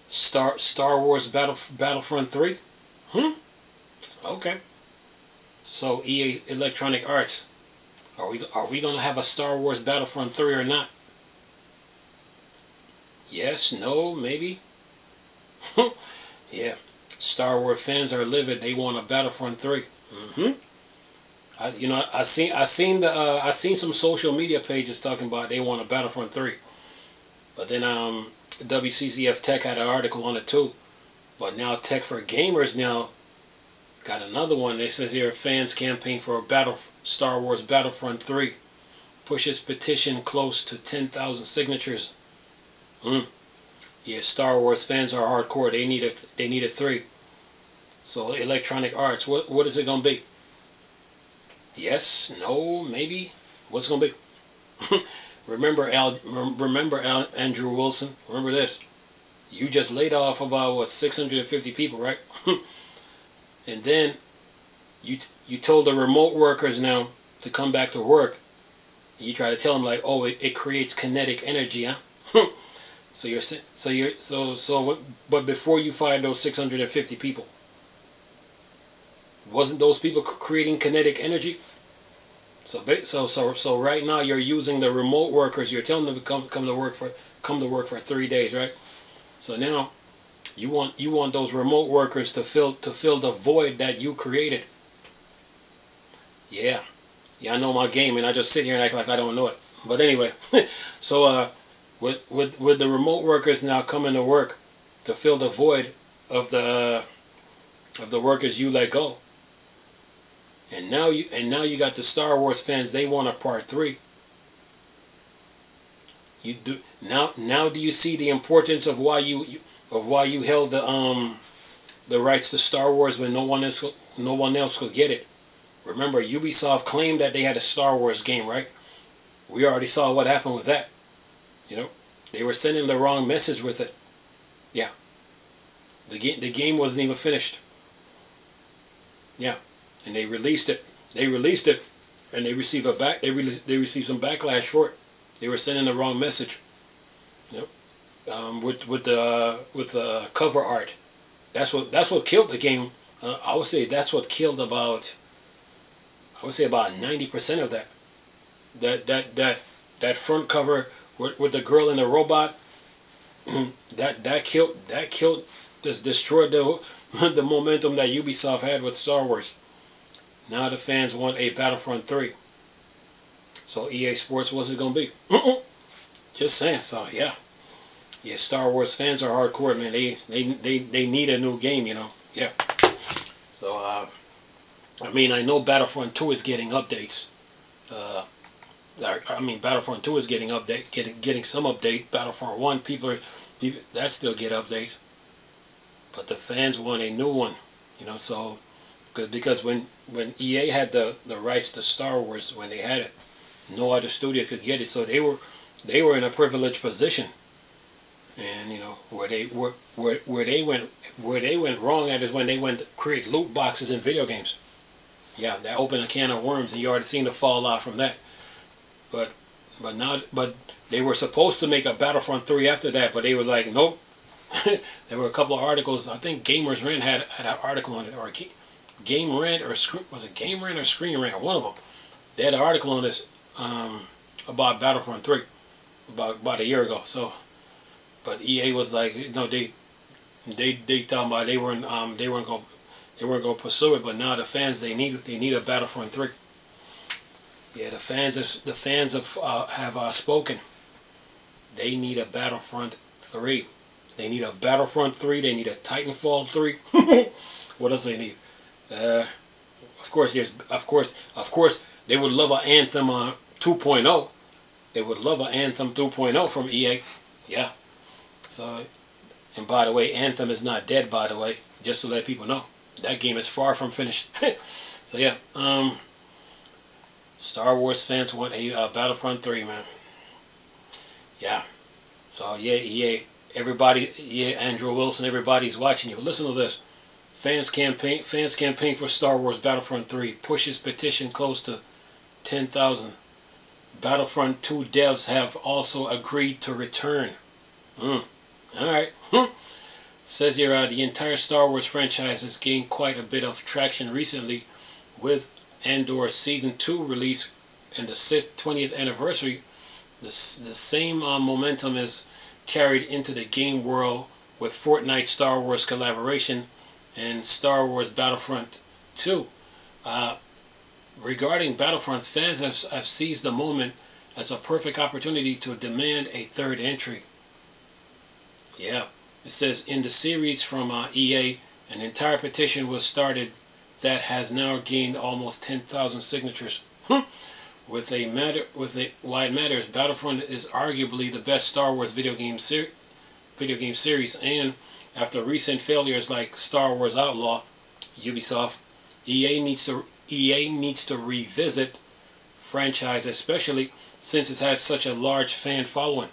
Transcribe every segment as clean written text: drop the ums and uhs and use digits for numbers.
Star Wars Battlefront 3. Okay. So EA Electronic Arts, are we gonna have a Star Wars Battlefront 3 or not? Yes, no, maybe. Yeah. Star Wars fans are livid. They want a Battlefront 3. I seen some social media pages talking about they want a Battlefront 3. But then WCCF Tech had an article on it too. But now Tech for Gamers now got another one. It says here, fans campaign for a Star Wars Battlefront 3 pushes petition close to 10,000 signatures. Yeah, Star Wars fans are hardcore. They need a 3. So Electronic Arts, what is it gonna be? Yes, no, maybe. What's it gonna be? Remember Andrew Wilson? Remember this? You just laid off about 650 people, right? And then you told the remote workers now to come back to work. You try to tell them like, oh, it creates kinetic energy, huh? But before you fired those 650 people, wasn't those people creating kinetic energy? So right now you're using the remote workers. You're telling them to come to work for 3 days, right? So now you want those remote workers to fill the void that you created. Yeah, I know my game, and I just sit here and act like I don't know it. But anyway, so with the remote workers now coming to work to fill the void of the workers you let go. And now you got the Star Wars fans. They want a part 3. You do now. Do you see the importance of why you held the rights to Star Wars when no one else could get it? Remember, Ubisoft claimed that they had a Star Wars game, right? We already saw what happened with that. They were sending the wrong message with it. Yeah, the game wasn't even finished. Yeah. And they released it. And they received some backlash for it. They were sending the wrong message. With the cover art. That's what killed the game. I would say that's what killed about 90% of that. That front cover with the girl and the robot. that just destroyed the momentum that Ubisoft had with Star Wars. Now the fans want a Battlefront 3. So EA Sports, what's it gonna be? Just saying. So yeah, Star Wars fans are hardcore, man. They need a new game, Yeah. So I know Battlefront 2 is getting updates. Battlefront 2 is getting getting some update. Battlefront 1, people that still get updates, but the fans want a new one. So. Because when EA had the rights to Star Wars, when they had it, no other studio could get it. So they were in a privileged position, and where they went wrong at is when they went to create loot boxes in video games. Yeah, that opened a can of worms, and you already seen the fallout from that. But they were supposed to make a Battlefront 3 after that, but they were like, nope. There were a couple of articles. I think Gamers Rant had an article on it, or Game Rant, or was it Game Rant or Screen Rant? One of them. They had an article on this about Battlefront 3 about a year ago. So, but EA was like, they talking about they weren't going to pursue it. But now the fans they need a Battlefront 3. Yeah, the fans have spoken. They need a Battlefront 3. They need a Battlefront 3. They need a Titanfall 3. What else they need? Of course, they would love an Anthem 2.0. They would love an Anthem 2.0 from EA. Yeah. So, and by the way, Anthem is not dead, by the way, just to let people know. That game is far from finished. So yeah, Star Wars fans want a Battlefront 3, man. Yeah. So yeah, EA, everybody, Andrew Wilson, everybody's watching you. Listen to this. Fans campaign for Star Wars Battlefront 3 pushes petition close to 10,000. Battlefront 2 devs have also agreed to return. All right. Says here, the entire Star Wars franchise has gained quite a bit of traction recently, with Andor Season 2 release and the 20th anniversary. The same momentum is carried into the game world with Fortnite Star Wars collaboration and Star Wars Battlefront 2. Regarding Battlefront, fans have seized the moment as a perfect opportunity to demand a third entry. Yeah, it says in the series from EA, an entire petition was started that has now gained almost 10,000 signatures. Why it matters, Battlefront is arguably the best Star Wars video game series, and after recent failures like Star Wars Outlaw, Ubisoft, EA needs to revisit franchise, especially since it has such a large fan following.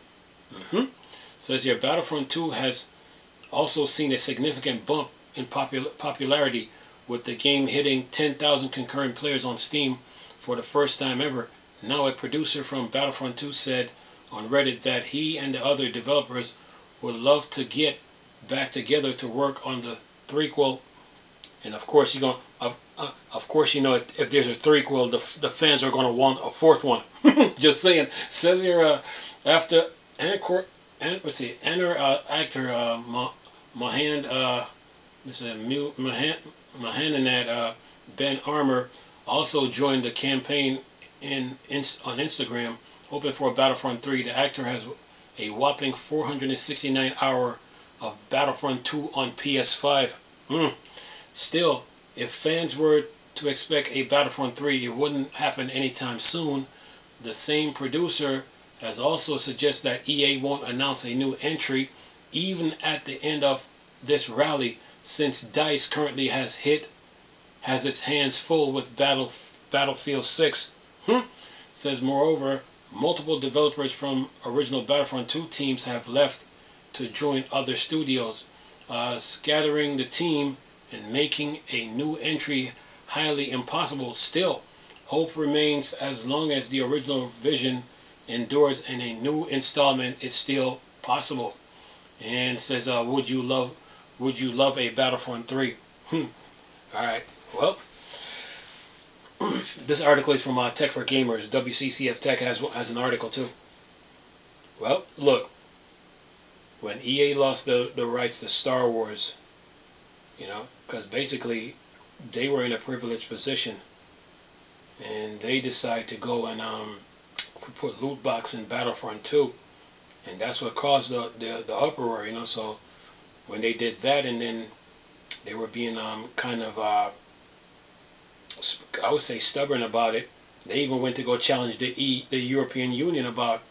Says here, Battlefront 2 has also seen a significant bump in popularity, with the game hitting 10,000 concurrent players on Steam for the first time ever. Now, a producer from Battlefront 2 said on Reddit that he and the other developers would love to get back together to work on the threequel. And of course, if there's a threequel, the fans are going to want a fourth one. Just saying. Says here, after actor Mohanad Ben Armour also joined the campaign on Instagram, hoping for Battlefront 3. The actor has a whopping 469 hours of Battlefront 2 on PS5. Still, if fans were to expect a Battlefront 3, it wouldn't happen anytime soon. The same producer has also suggested that EA won't announce a new entry even at the end of this rally, since DICE currently has its hands full with Battlefield 6. Says moreover, multiple developers from original Battlefront 2 teams have left to join other studios, scattering the team and making a new entry highly impossible. Still, hope remains as long as the original vision endures and a new installment is still possible. And says, would you love a Battlefront 3? Alright, well, this article is from Tech for Gamers. WCCF Tech has an article too. Well, look, when EA lost the rights to Star Wars, because basically they were in a privileged position, and they decided to go and put loot box in Battlefront 2, and that's what caused the uproar, So when they did that, and then they were being kind of I would say stubborn about it. They even went to go challenge the European Union about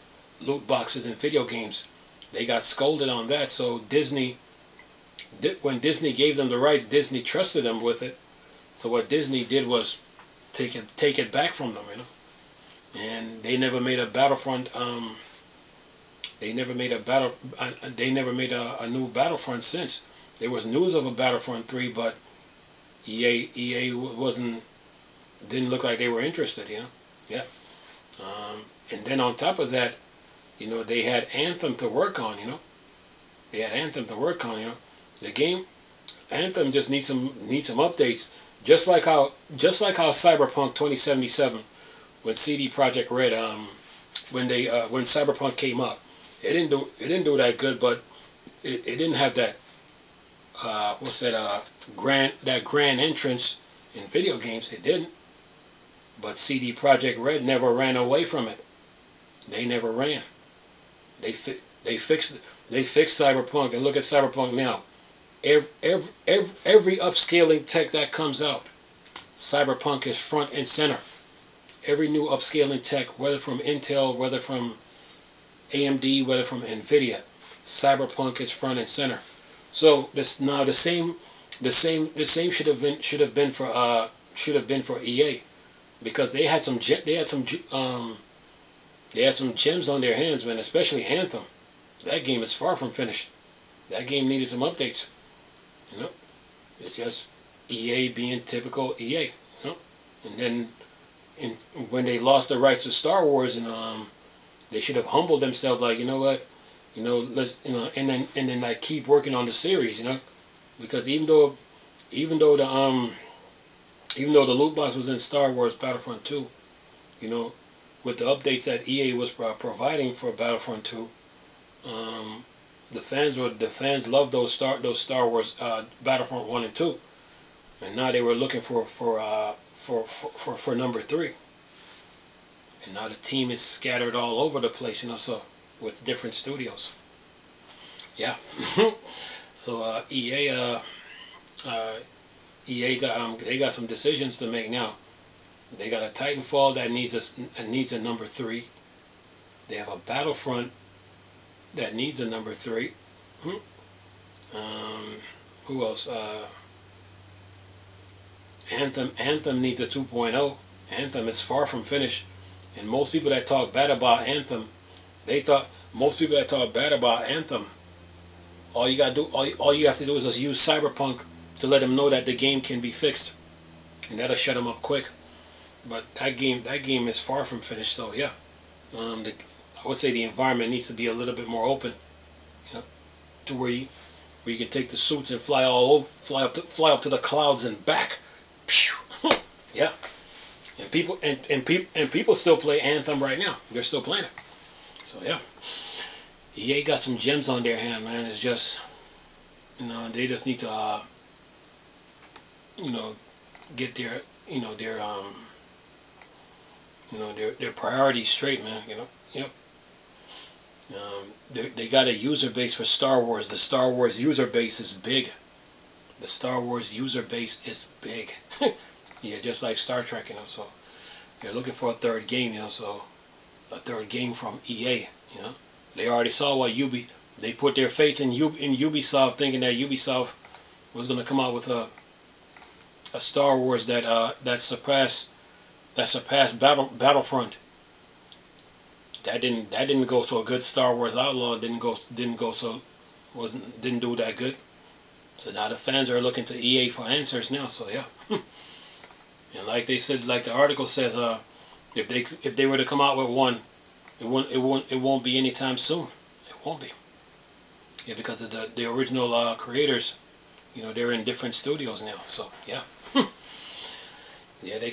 loot boxes in video games. They got scolded on that. So when Disney gave them the rights, Disney trusted them with it. So what Disney did was take it back from them, And they never made a Battlefront. They never made a new Battlefront since. There was news of a Battlefront 3, but EA didn't look like they were interested, Yeah. And then on top of that, they had Anthem to work on, They had Anthem to work on, The game, Anthem just needs some updates. Just like how Cyberpunk 2077, when CD Projekt Red, when Cyberpunk came out, it didn't do that good, but it didn't have that grand entrance in video games. It didn't. But CD Projekt Red never ran away from it. They never ran. They fixed Cyberpunk, and look at Cyberpunk now. Every upscaling tech that comes out, Cyberpunk is front and center. Every new upscaling tech, whether from Intel, whether from AMD, whether from Nvidia, Cyberpunk is front and center. So the same should have been for EA, because they had some gems on their hands, man. Especially Anthem. That game is far from finished. That game needed some updates. It's just EA being typical EA. And then when they lost the rights to Star Wars, and they should have humbled themselves, like, you know what, You know, and then like keep working on the series. You know, because even though the loot box was in Star Wars Battlefront 2, you know, with the updates that EA was providing for Battlefront 2, the fans loved those Star Wars Battlefront 1 and 2, and now they were looking for number 3, and now the team is scattered all over the place, you know, so with different studios. Yeah. So EA got they got some decisions to make now. They got a Titanfall that needs a number 3. They have a Battlefront that needs a number 3. Who else? Anthem needs a 2.0. Anthem is far from finished, and most people that talk bad about Anthem, all you have to do is just use Cyberpunk to let them know that the game can be fixed, and that'll shut them up quick. But that game is far from finished. So yeah, I would say the environment needs to be a little bit more open, you know, to where you can take the suits and fly up to the clouds and back. Yeah, and people still play Anthem right now. They're still playing it. So yeah, EA got some gems on their hand, man. It's just, you know, they just need to get their priorities straight, man. You know, yep. They got a user base for Star Wars. The Star Wars user base is big. The Star Wars user base is big. Yeah, just like Star Trek, you know. So they're looking for a third game, you know. So a third game from EA, you know. They already saw what they put their faith in Ubisoft, thinking that Ubisoft was going to come out with a Star Wars that surpassed Battlefront. That didn't go so good. Star Wars Outlaw didn't do that good. So now the fans are looking to EA for answers now. So yeah, and like they said, like the article says, if they were to come out with one, it won't be anytime soon. It won't be. Yeah, because of the original creators, you know, they're in different studios now. So yeah. Yeah, they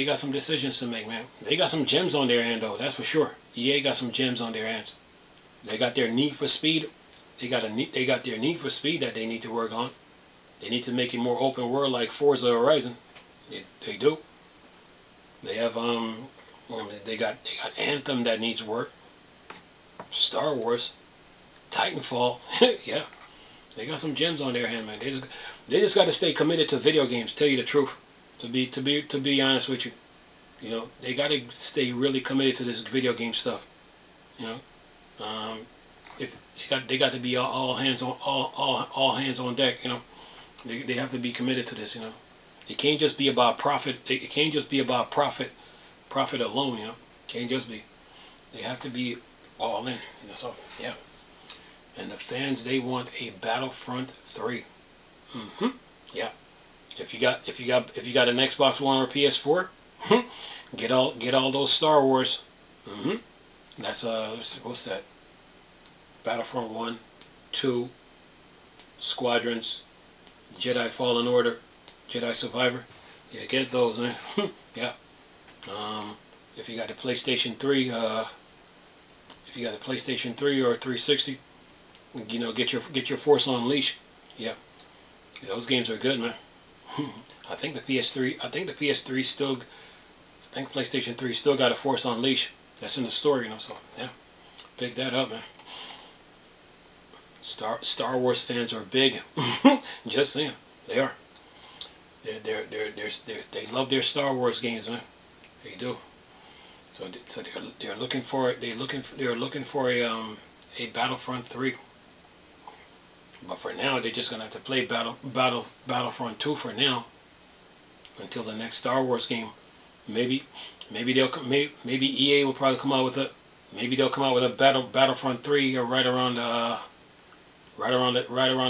got some decisions to make, man. They got some gems on their hand, though. That's for sure. EA got some gems on their hands. They got their Need for Speed. They got their Need for Speed that they need to work on. They need to make it more open world like Forza Horizon. They do. They have they got Anthem that needs work. Star Wars, Titanfall. Yeah, they got some gems on their hand, man. They just got to stay committed to video games. Tell you the truth. To be honest with you, you know, they got to stay really committed to this video game stuff. You know, if they got to be all hands on deck. You know, they have to be committed to this. You know, it can't just be about profit. It can't just be about profit alone. You know, can't just be. They have to be all in. You know, so yeah. And the fans, they want a Battlefront 3. Yeah. If you got an Xbox One or PS4, get all those Star Wars. That's what's that? Battlefront 1, 2, Squadrons, Jedi Fallen Order, Jedi Survivor. Yeah, get those, man. Yeah. If you got the PlayStation 3, or 360, you know, get your Force Unleashed. Yeah. Those games are good, man. I think PlayStation 3 still got a Force Unleashed. That's in the store, you know. So yeah, pick that up, man. Star Wars fans are big. Just saying, they are. They love their Star Wars games, man. They do. So they're looking for a Battlefront 3. But for now, they're just gonna have to play Battlefront 2 for now, until the next Star Wars game. Maybe EA will probably come out with a Battlefront 3 or right around the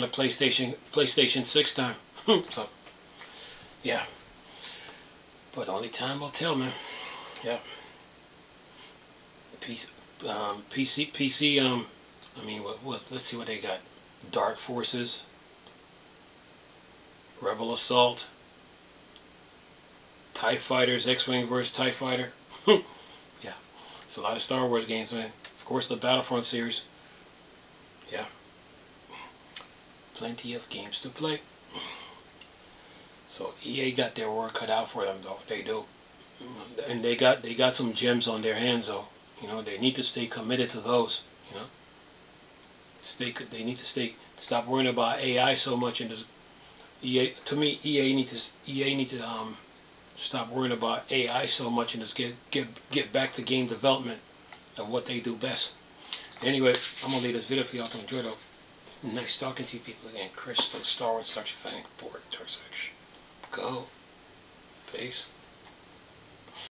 PlayStation 6 time. So yeah, but only time will tell, man. Yeah. I mean, let's see what they got. Dark Forces, Rebel Assault, TIE Fighters, X-Wing versus TIE Fighter. Yeah, it's a lot of Star Wars games, man. Of course, the Battlefront series. Yeah, plenty of games to play. So EA got their work cut out for them, though. They do, and they got some gems on their hands, though. You know, they need to stay committed to those. You know, they need to stop worrying about AI so much in this. EA, to me, EA need to stop worrying about AI so much and just get back to game development of what they do best. Anyway, I'm gonna leave this video for y'all to enjoy though. Nice talking to you people again. Chris, the Star Wars Such a Thing, board, Tarsex. Go. Peace.